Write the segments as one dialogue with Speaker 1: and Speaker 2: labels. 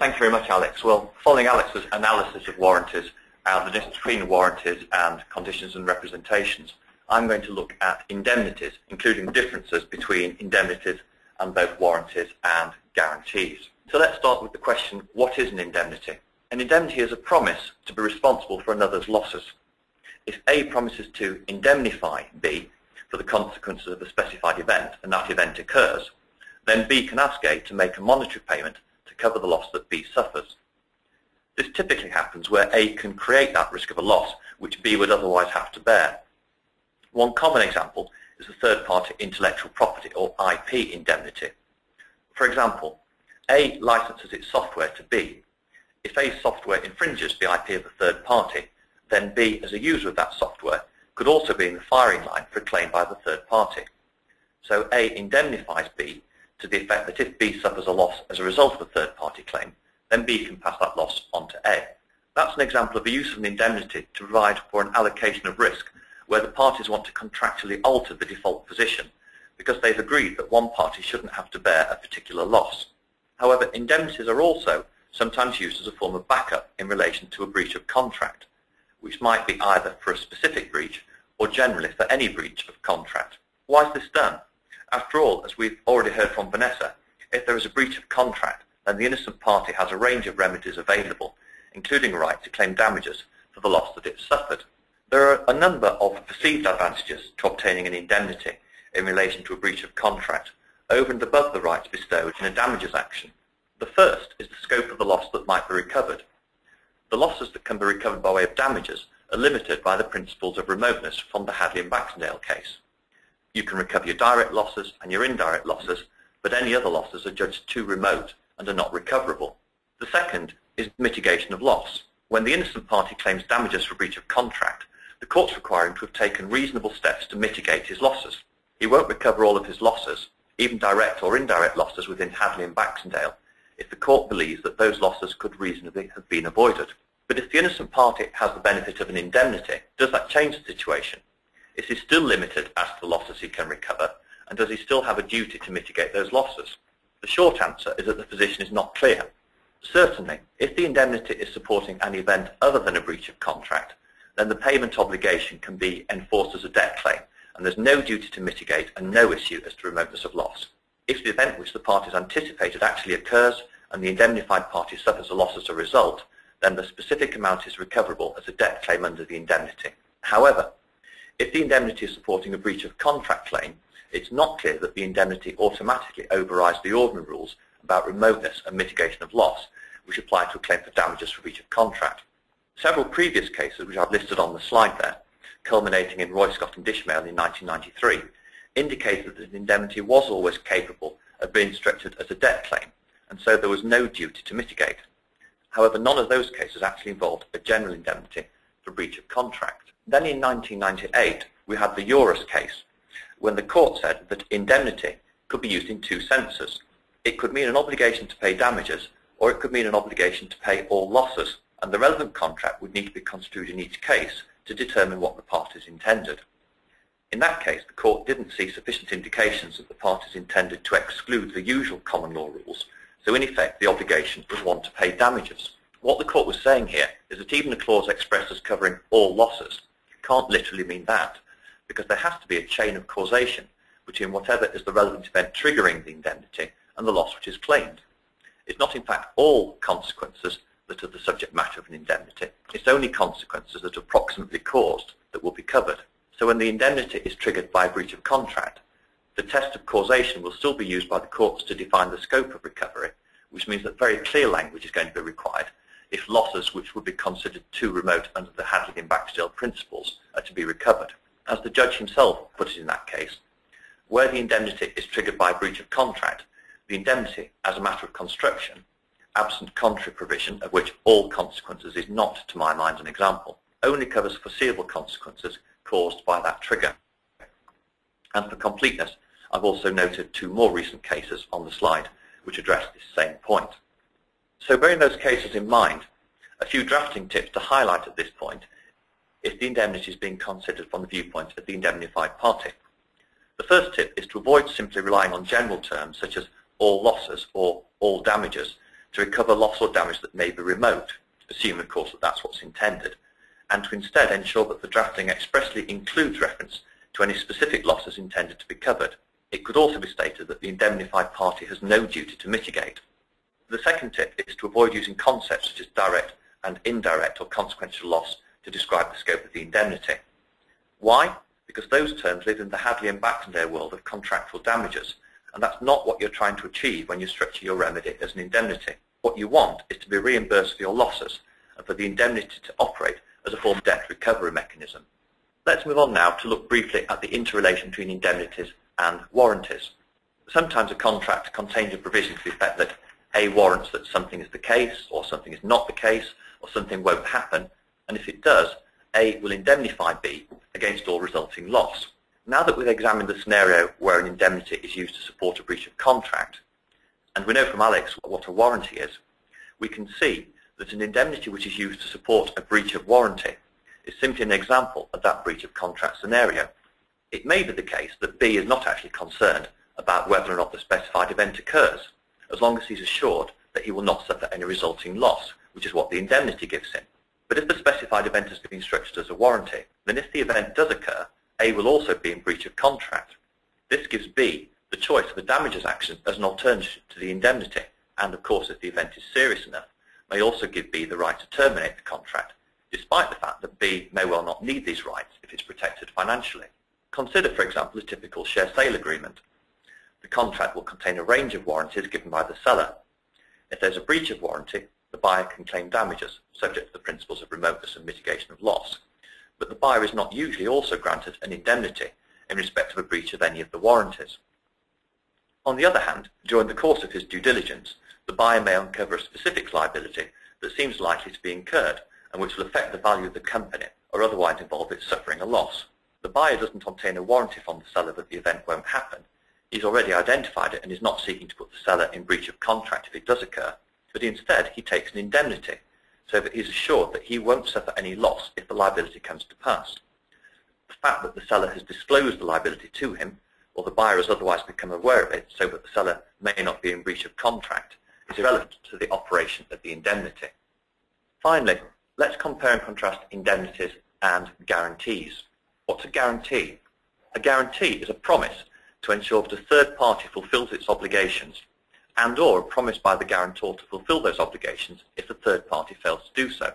Speaker 1: Thank you very much, Alex. Well, following Alex's analysis of warranties and the difference between warranties and conditions and representations, I'm going to look at indemnities, including the differences between indemnities and both warranties and guarantees. So let's start with the question, what is an indemnity? An indemnity is a promise to be responsible for another's losses. If A promises to indemnify B for the consequences of a specified event, and that event occurs, then B can ask A to make a monetary payment to cover the loss that B suffers. This typically happens where A can create that risk of a loss which B would otherwise have to bear. One common example is the third-party intellectual property or IP indemnity. For example, A licenses its software to B. If A's software infringes the IP of a third party, then B, as a user of that software, could also be in the firing line for a claim by the third party. So A indemnifies B to the effect that if B suffers a loss as a result of a third-party claim, then B can pass that loss on to A. That's an example of the use of an indemnity to provide for an allocation of risk where the parties want to contractually alter the default position because they've agreed that one party shouldn't have to bear a particular loss. However, indemnities are also sometimes used as a form of backup in relation to a breach of contract, which might be either for a specific breach or generally for any breach of contract. Why is this done? After all, as we've already heard from Vanessa, if there is a breach of contract, then the innocent party has a range of remedies available, including a right to claim damages for the loss that it suffered. There are a number of perceived advantages to obtaining an indemnity in relation to a breach of contract over and above the rights bestowed in a damages action. The first is the scope of the loss that might be recovered. The losses that can be recovered by way of damages are limited by the principles of remoteness from the Hadley and Baxendale case. You can recover your direct losses and your indirect losses, but any other losses are judged too remote and are not recoverable. The second is mitigation of loss. When the innocent party claims damages for breach of contract, the courts require him to have taken reasonable steps to mitigate his losses. He won't recover all of his losses, even direct or indirect losses within Hadley and Baxendale, if the court believes that those losses could reasonably have been avoided. But if the innocent party has the benefit of an indemnity, does that change the situation? Is he still limited as to the losses he can recover, and does he still have a duty to mitigate those losses? The short answer is that the position is not clear. Certainly, if the indemnity is supporting an event other than a breach of contract, then the payment obligation can be enforced as a debt claim, and there's no duty to mitigate and no issue as to remoteness of loss. If the event which the parties anticipated actually occurs and the indemnified party suffers a loss as a result, then the specific amount is recoverable as a debt claim under the indemnity. However, if the indemnity is supporting a breach of contract claim, it's not clear that the indemnity automatically overrides the ordinary rules about remoteness and mitigation of loss, which apply to a claim for damages for breach of contract. Several previous cases, which I've listed on the slide there, culminating in Roy Scott and Dishmail in 1993, indicated that an indemnity was always capable of being structured as a debt claim, and so there was no duty to mitigate. However, none of those cases actually involved a general indemnity for breach of contract. Then in 1998, we had the Eurus case, when the court said that indemnity could be used in two senses. It could mean an obligation to pay damages, or it could mean an obligation to pay all losses, and the relevant contract would need to be construed in each case to determine what the parties intended. In that case, the court didn't see sufficient indications that the parties intended to exclude the usual common law rules, so in effect the obligation was one to pay damages. What the court was saying here is that even a clause expressed as covering all losses can't literally mean that, because there has to be a chain of causation between whatever is the relevant event triggering the indemnity and the loss which is claimed. It's not in fact all consequences that are the subject matter of an indemnity. It's only consequences that are approximately caused that will be covered. So when the indemnity is triggered by a breach of contract, the test of causation will still be used by the courts to define the scope of recovery, which means that very clear language is going to be required if losses which would be considered too remote under the Hadley and Baxendale principles are to be recovered. As the judge himself put it in that case, where the indemnity is triggered by a breach of contract, the indemnity, as a matter of construction, absent contrary provision, of which all consequences is not, to my mind, an example, only covers foreseeable consequences caused by that trigger. And for completeness, I've also noted two more recent cases on the slide which address this same point. So bearing those cases in mind, a few drafting tips to highlight at this point if the indemnity is being considered from the viewpoint of the indemnified party. The first tip is to avoid simply relying on general terms such as all losses or all damages to recover loss or damage that may be remote, assuming of course that that's what's intended, and to instead ensure that the drafting expressly includes reference to any specific losses intended to be covered. It could also be stated that the indemnified party has no duty to mitigate. The second tip is to avoid using concepts such as direct and indirect or consequential loss to describe the scope of the indemnity. Why? Because those terms live in the Hadley and Baxendale world of contractual damages, and that's not what you're trying to achieve when you structure your remedy as an indemnity. What you want is to be reimbursed for your losses and for the indemnity to operate as a form of debt recovery mechanism. Let's move on now to look briefly at the interrelation between indemnities and warranties. Sometimes a contract contains a provision to the effect that A warrants that something is the case, or something is not the case, or something won't happen, and if it does, A will indemnify B against all resulting loss. Now that we've examined the scenario where an indemnity is used to support a breach of contract, and we know from Alex what a warranty is, we can see that an indemnity which is used to support a breach of warranty is simply an example of that breach of contract scenario. It may be the case that B is not actually concerned about whether or not the specified event occurs, as long as he's assured that he will not suffer any resulting loss, which is what the indemnity gives him. But if the specified event has been structured as a warranty, then if the event does occur, A will also be in breach of contract. This gives B the choice of a damages action as an alternative to the indemnity, and of course if the event is serious enough, may also give B the right to terminate the contract, despite the fact that B may well not need these rights if it's protected financially. Consider, for example, a typical share sale agreement. The contract will contain a range of warranties given by the seller. If there's a breach of warranty, the buyer can claim damages, subject to the principles of remoteness and mitigation of loss. But the buyer is not usually also granted an indemnity in respect of a breach of any of the warranties. On the other hand, during the course of his due diligence, the buyer may uncover a specific liability that seems likely to be incurred and which will affect the value of the company or otherwise involve it suffering a loss. The buyer doesn't obtain a warranty from the seller that the event won't happen. He's already identified it and is not seeking to put the seller in breach of contract if it does occur, but instead he takes an indemnity so that he's assured that he won't suffer any loss if the liability comes to pass. The fact that the seller has disclosed the liability to him, or the buyer has otherwise become aware of it so that the seller may not be in breach of contract, is irrelevant to the operation of the indemnity. Finally, let's compare and contrast indemnities and guarantees. What's a guarantee? A guarantee is a promise to ensure that a third party fulfills its obligations, and or a promise by the guarantor to fulfill those obligations if the third party fails to do so.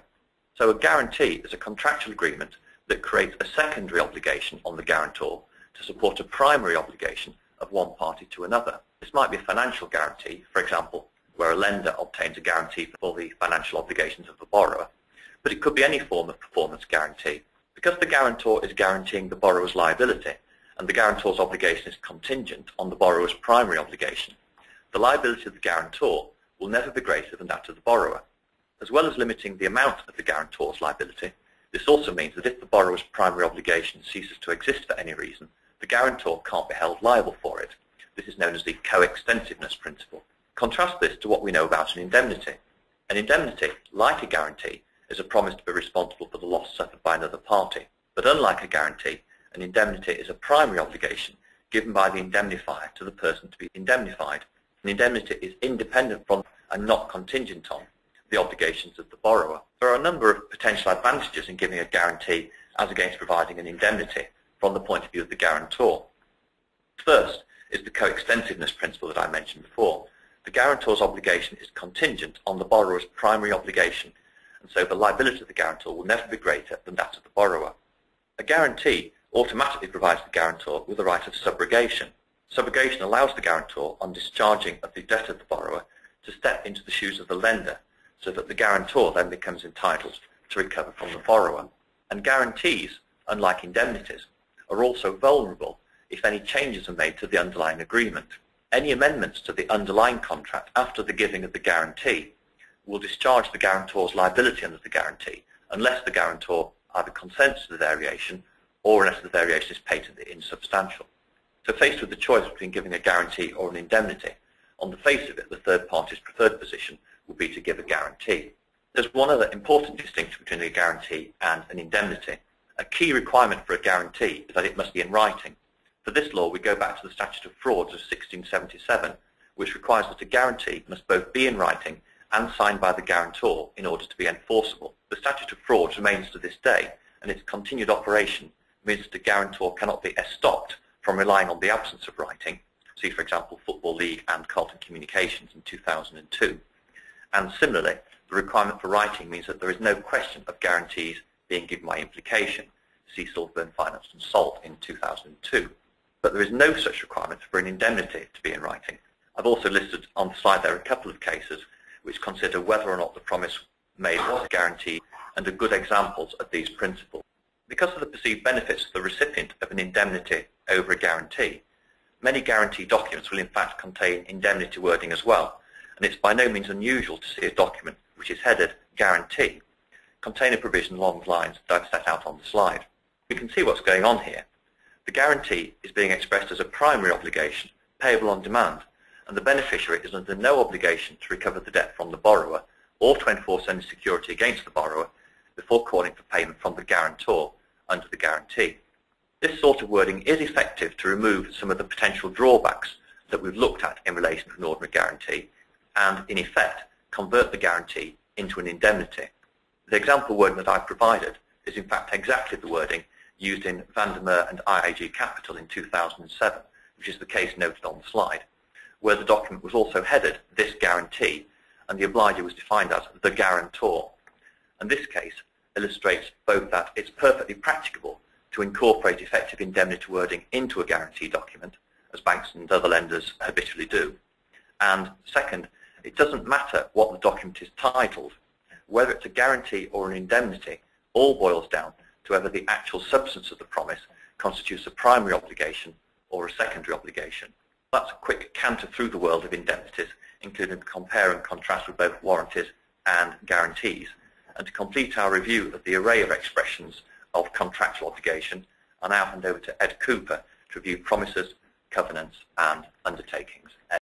Speaker 1: So a guarantee is a contractual agreement that creates a secondary obligation on the guarantor to support a primary obligation of one party to another. This might be a financial guarantee, for example, where a lender obtains a guarantee for the financial obligations of the borrower, but it could be any form of performance guarantee. Because the guarantor is guaranteeing the borrower's liability, and the guarantor's obligation is contingent on the borrower's primary obligation, the liability of the guarantor will never be greater than that of the borrower. As well as limiting the amount of the guarantor's liability, this also means that if the borrower's primary obligation ceases to exist for any reason, the guarantor can't be held liable for it. This is known as the co-extensiveness principle. Contrast this to what we know about an indemnity. An indemnity, like a guarantee, is a promise to be responsible for the loss suffered by another party. But unlike a guarantee, an indemnity is a primary obligation given by the indemnifier to the person to be indemnified. An indemnity is independent from and not contingent on the obligations of the borrower. There are a number of potential advantages in giving a guarantee as against providing an indemnity from the point of view of the guarantor. First is the coextensiveness principle that I mentioned before. The guarantor's obligation is contingent on the borrower's primary obligation, and so the liability of the guarantor will never be greater than that of the borrower. A guarantee automatically provides the guarantor with the right of subrogation. Subrogation allows the guarantor, on discharging of the debt of the borrower, to step into the shoes of the lender, so that the guarantor then becomes entitled to recover from the borrower. And guarantees, unlike indemnities, are also vulnerable if any changes are made to the underlying agreement. Any amendments to the underlying contract after the giving of the guarantee will discharge the guarantor's liability under the guarantee, unless the guarantor either consents to the variation or unless the variation is patently insubstantial. So faced with the choice between giving a guarantee or an indemnity, on the face of it, the third party's preferred position would be to give a guarantee. There's one other important distinction between a guarantee and an indemnity. A key requirement for a guarantee is that it must be in writing. For this law, we go back to the Statute of Frauds of 1677, which requires that a guarantee must both be in writing and signed by the guarantor in order to be enforceable. The statute of frauds remains to this day, and its continued operation means that the guarantor cannot be stopped from relying on the absence of writing. See, for example, Football League and Carlton Communications in 2002. And similarly, the requirement for writing means that there is no question of guarantees being given by implication. See Saltburn Finance and Salt in 2002. But there is no such requirement for an indemnity to be in writing. I've also listed on the slide there a couple of cases which consider whether or not the promise made was a guarantee and are good examples of these principles. Because of the perceived benefits of the recipient of an indemnity over a guarantee, many guarantee documents will in fact contain indemnity wording as well, and it's by no means unusual to see a document which is headed guarantee contain a provision along the lines that I've set out on the slide. We can see what's going on here. The guarantee is being expressed as a primary obligation payable on demand, and the beneficiary is under no obligation to recover the debt from the borrower or to enforce any security against the borrower before calling for payment from the guarantor under the guarantee. This sort of wording is effective to remove some of the potential drawbacks that we've looked at in relation to an ordinary guarantee and, in effect, convert the guarantee into an indemnity. The example wording that I've provided is in fact exactly the wording used in Vandermeer and IAG Capital in 2007, which is the case noted on the slide, where the document was also headed this guarantee and the obliger was defined as the guarantor. And this case illustrates both that it's perfectly practicable to incorporate effective indemnity wording into a guarantee document, as banks and other lenders habitually do, and second, it doesn't matter what the document is titled. Whether it's a guarantee or an indemnity, all boils down to whether the actual substance of the promise constitutes a primary obligation or a secondary obligation. That's a quick canter through the world of indemnities, including compare and contrast with both warranties and guarantees. And to complete our review of the array of expressions of contractual obligation, I now hand over to Ed Cooper to review promises, covenants and undertakings.